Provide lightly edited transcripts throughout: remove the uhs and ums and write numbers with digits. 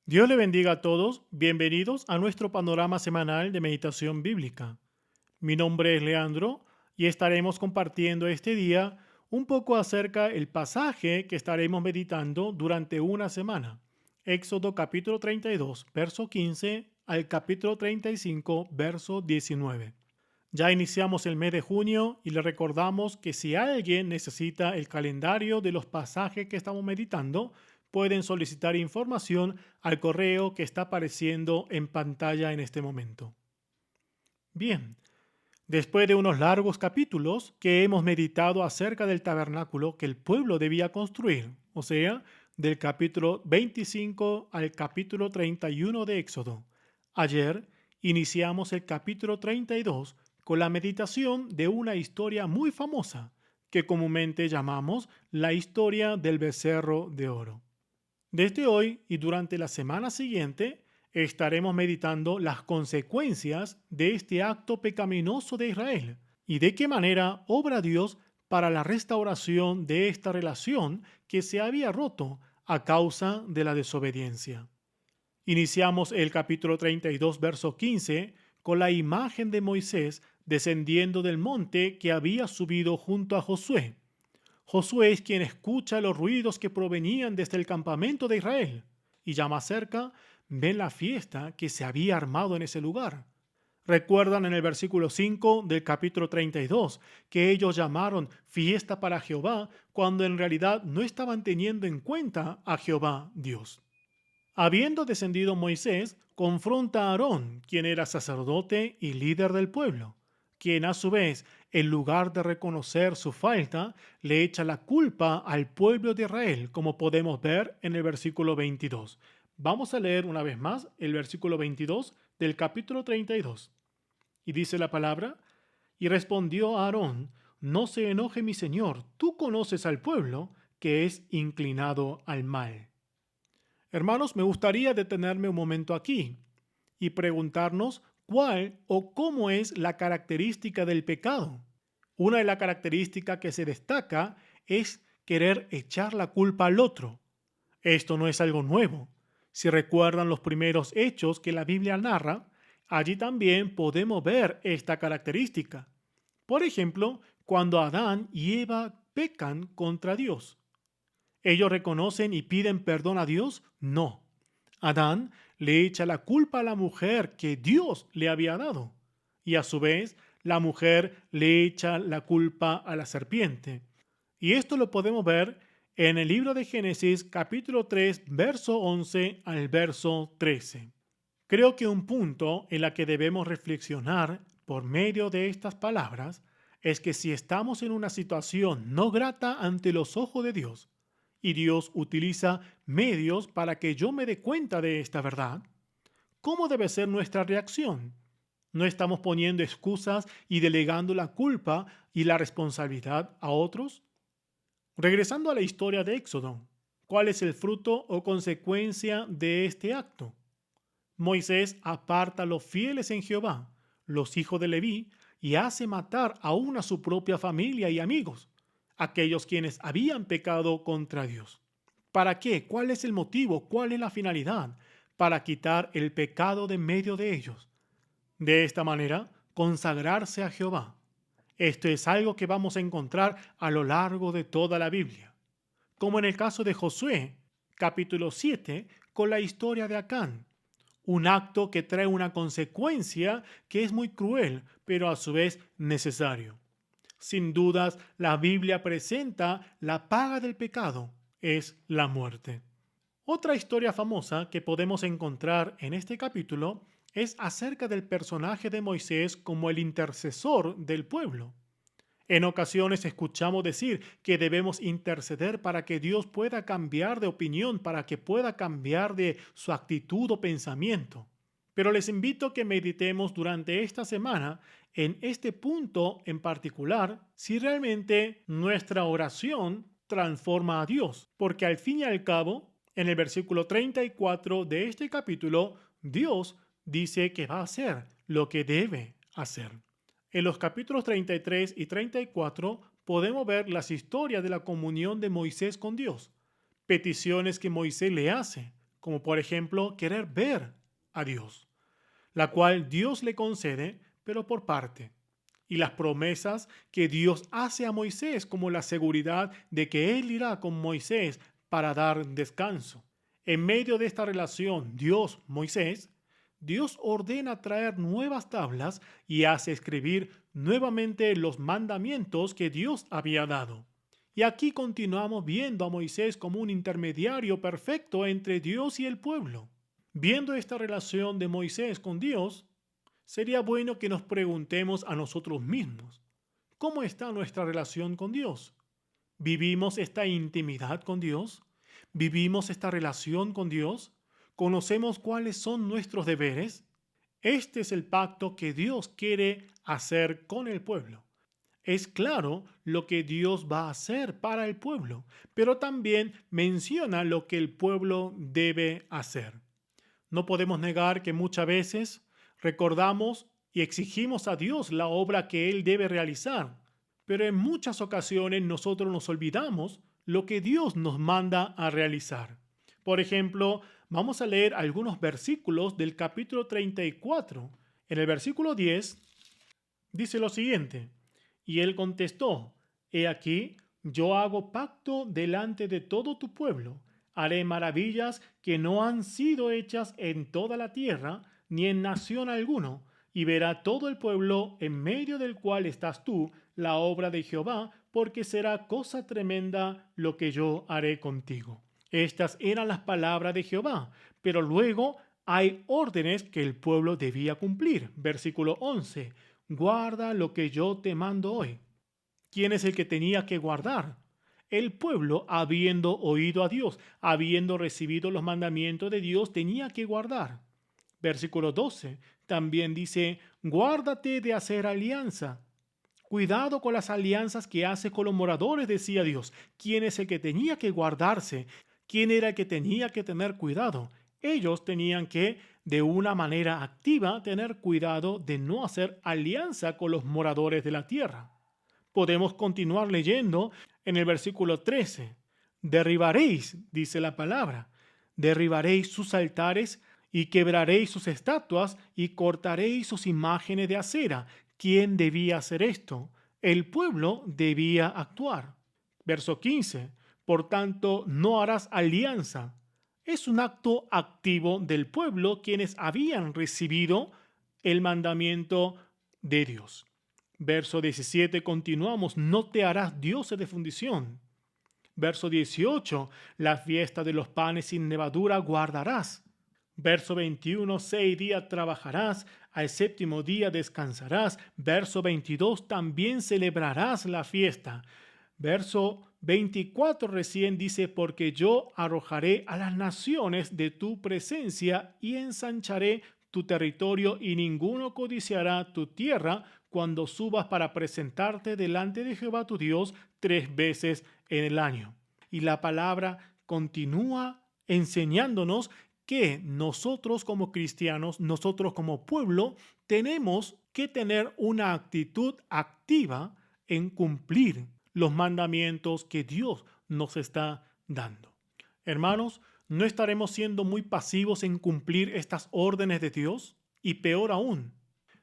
Dios le bendiga a todos. Bienvenidos a nuestro panorama semanal de meditación bíblica. Mi nombre es Leandro y estaremos compartiendo este día un poco acerca del pasaje que estaremos meditando durante una semana. Éxodo capítulo 32, verso 15 al capítulo 35, verso 19. Ya iniciamos el mes de junio y le recordamos que si alguien necesita el calendario de los pasajes que estamos meditando, pueden solicitar información al correo que está apareciendo en pantalla en este momento. Bien, después de unos largos capítulos que hemos meditado acerca del tabernáculo que el pueblo debía construir, o sea, del capítulo 25 al capítulo 31 de Éxodo, ayer iniciamos el capítulo 32 con la meditación de una historia muy famosa que comúnmente llamamos la historia del becerro de oro. Desde hoy y durante la semana siguiente estaremos meditando las consecuencias de este acto pecaminoso de Israel y de qué manera obra Dios para la restauración de esta relación que se había roto a causa de la desobediencia. Iniciamos el capítulo 32, verso 15, con la imagen de Moisés descendiendo del monte que había subido junto a Josué. Josué es quien escucha los ruidos que provenían desde el campamento de Israel y ya más cerca ven la fiesta que se había armado en ese lugar. Recuerdan en el versículo 5 del capítulo 32 que ellos llamaron fiesta para Jehová cuando en realidad no estaban teniendo en cuenta a Jehová Dios. Habiendo descendido Moisés, confronta a Aarón, quien era sacerdote y líder del pueblo, quien a su vez, en lugar de reconocer su falta, le echa la culpa al pueblo de Israel, como podemos ver en el versículo 22. Vamos a leer una vez más el versículo 22 del capítulo 32. Y dice la palabra, y respondió Aarón, no se enoje mi señor, tú conoces al pueblo que es inclinado al mal. Hermanos, me gustaría detenerme un momento aquí y preguntarnos cuál o cómo es la característica del pecado. Una de las características que se destaca es querer echar la culpa al otro. Esto no es algo nuevo. Si recuerdan los primeros hechos que la Biblia narra, allí también podemos ver esta característica. Por ejemplo, cuando Adán y Eva pecan contra Dios. ¿Ellos reconocen y piden perdón a Dios? No. Adán le echa la culpa a la mujer que Dios le había dado. Y a su vez, la mujer le echa la culpa a la serpiente. Y esto lo podemos ver en el libro de Génesis capítulo 3, verso 11 al verso 13. Creo que un punto en la que debemos reflexionar por medio de estas palabras es que si estamos en una situación no grata ante los ojos de Dios, y Dios utiliza medios para que yo me dé cuenta de esta verdad, ¿cómo debe ser nuestra reacción? ¿No estamos poniendo excusas y delegando la culpa y la responsabilidad a otros? Regresando a la historia de Éxodo, ¿cuál es el fruto o consecuencia de este acto? Moisés aparta a los fieles en Jehová, los hijos de Leví, y hace matar aún a su propia familia y amigos, aquellos quienes habían pecado contra Dios. ¿Para qué? ¿Cuál es el motivo? ¿Cuál es la finalidad? Para quitar el pecado de medio de ellos. De esta manera, consagrarse a Jehová. Esto es algo que vamos a encontrar a lo largo de toda la Biblia. Como en el caso de Josué, capítulo 7, con la historia de Acán, un acto que trae una consecuencia que es muy cruel, pero a su vez necesario. Sin dudas, la Biblia presenta la paga del pecado, es la muerte. Otra historia famosa que podemos encontrar en este capítulo es acerca del personaje de Moisés como el intercesor del pueblo. En ocasiones escuchamos decir que debemos interceder para que Dios pueda cambiar de opinión, para que pueda cambiar de su actitud o pensamiento. Pero les invito a que meditemos durante esta semana en este punto en particular, si realmente nuestra oración transforma a Dios. Porque al fin y al cabo, en el versículo 34 de este capítulo, Dios dice que va a hacer lo que debe hacer. En los capítulos 33 y 34 podemos ver las historias de la comunión de Moisés con Dios, peticiones que Moisés le hace, como por ejemplo querer ver a Dios, la cual Dios le concede, pero por parte, y las promesas que Dios hace a Moisés como la seguridad de que Él irá con Moisés para dar descanso. En medio de esta relación Dios-Moisés, Dios ordena traer nuevas tablas y hace escribir nuevamente los mandamientos que Dios había dado. Y aquí continuamos viendo a Moisés como un intermediario perfecto entre Dios y el pueblo. Viendo esta relación de Moisés con Dios, sería bueno que nos preguntemos a nosotros mismos, ¿cómo está nuestra relación con Dios? ¿Vivimos esta intimidad con Dios? ¿Vivimos esta relación con Dios? ¿Conocemos cuáles son nuestros deberes? Este es el pacto que Dios quiere hacer con el pueblo. Es claro lo que Dios va a hacer para el pueblo, pero también menciona lo que el pueblo debe hacer. No podemos negar que muchas veces recordamos y exigimos a Dios la obra que Él debe realizar, pero en muchas ocasiones nosotros nos olvidamos lo que Dios nos manda a realizar. Por ejemplo, vamos a leer algunos versículos del capítulo 34. En el versículo 10 dice lo siguiente: y él contestó: He aquí, yo hago pacto delante de todo tu pueblo. Haré maravillas que no han sido hechas en toda la tierra, ni en nación alguno, y verá todo el pueblo en medio del cual estás tú la obra de Jehová, porque será cosa tremenda lo que yo haré contigo. Estas eran las palabras de Jehová, pero luego hay órdenes que el pueblo debía cumplir. Versículo 11: guarda lo que yo te mando hoy. ¿Quién es el que tenía que guardar? El pueblo, habiendo oído a Dios, habiendo recibido los mandamientos de Dios, tenía que guardar. Versículo 12 también dice: guárdate de hacer alianza. Cuidado con las alianzas que hace con los moradores, decía Dios. ¿Quién es el que tenía que guardarse? ¿Quién era el que tenía que tener cuidado? Ellos tenían que, de una manera activa, tener cuidado de no hacer alianza con los moradores de la tierra. Podemos continuar leyendo en el versículo 13. Derribaréis, dice la palabra, derribaréis sus altares y quebraréis sus estatuas y cortaréis sus imágenes de acera. ¿Quién debía hacer esto? El pueblo debía actuar. Verso 15. Por tanto, no harás alianza. Es un acto activo del pueblo quienes habían recibido el mandamiento de Dios. Verso 17, continuamos: no te harás dioses de fundición. Verso 18, la fiesta de los panes sin levadura guardarás. Verso 21, 6 días trabajarás, al séptimo día descansarás. Verso 22, también celebrarás la fiesta. Verso 24 recién dice: porque yo arrojaré a las naciones de tu presencia y ensancharé tu territorio, y ninguno codiciará tu tierra cuando subas para presentarte delante de Jehová tu Dios 3 veces en el año. Y la palabra continúa enseñándonos que nosotros como cristianos, nosotros como pueblo, tenemos que tener una actitud activa en cumplir los mandamientos que Dios nos está dando. Hermanos, ¿no estaremos siendo muy pasivos en cumplir estas órdenes de Dios? Y peor aún,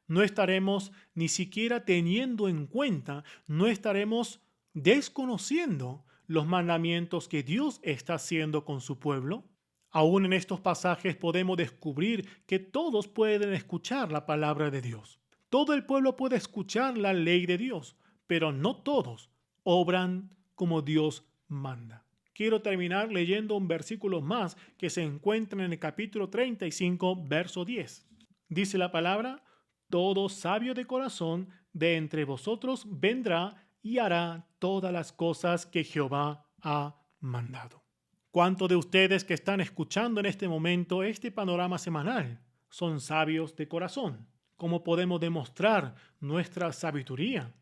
no estaremos ni siquiera teniendo en cuenta, no estaremos desconociendo los mandamientos que Dios está haciendo con su pueblo. Aún en estos pasajes podemos descubrir que todos pueden escuchar la palabra de Dios. Todo el pueblo puede escuchar la ley de Dios, pero no todos obran como Dios manda. Quiero terminar leyendo un versículo más que se encuentra en el capítulo 35, verso 10. Dice la palabra: todo sabio de corazón de entre vosotros vendrá y hará todas las cosas que Jehová ha mandado. ¿Cuántos de ustedes que están escuchando en este momento este panorama semanal son sabios de corazón? ¿Cómo podemos demostrar nuestra sabiduría?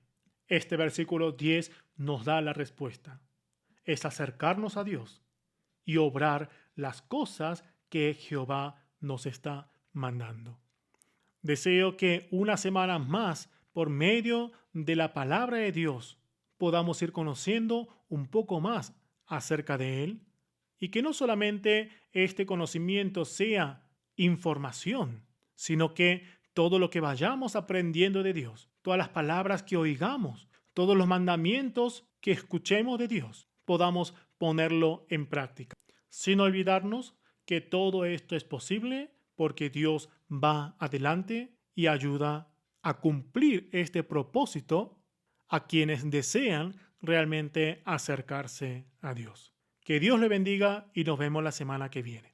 Este versículo 10 nos da la respuesta. Es acercarnos a Dios y obrar las cosas que Jehová nos está mandando. Deseo que una semana más, por medio de la palabra de Dios, podamos ir conociendo un poco más acerca de Él y que no solamente este conocimiento sea información, sino que todo lo que vayamos aprendiendo de Dios, todas las palabras que oigamos, todos los mandamientos que escuchemos de Dios, podamos ponerlo en práctica, sin olvidarnos que todo esto es posible porque Dios va adelante y ayuda a cumplir este propósito a quienes desean realmente acercarse a Dios. Que Dios le bendiga y nos vemos la semana que viene.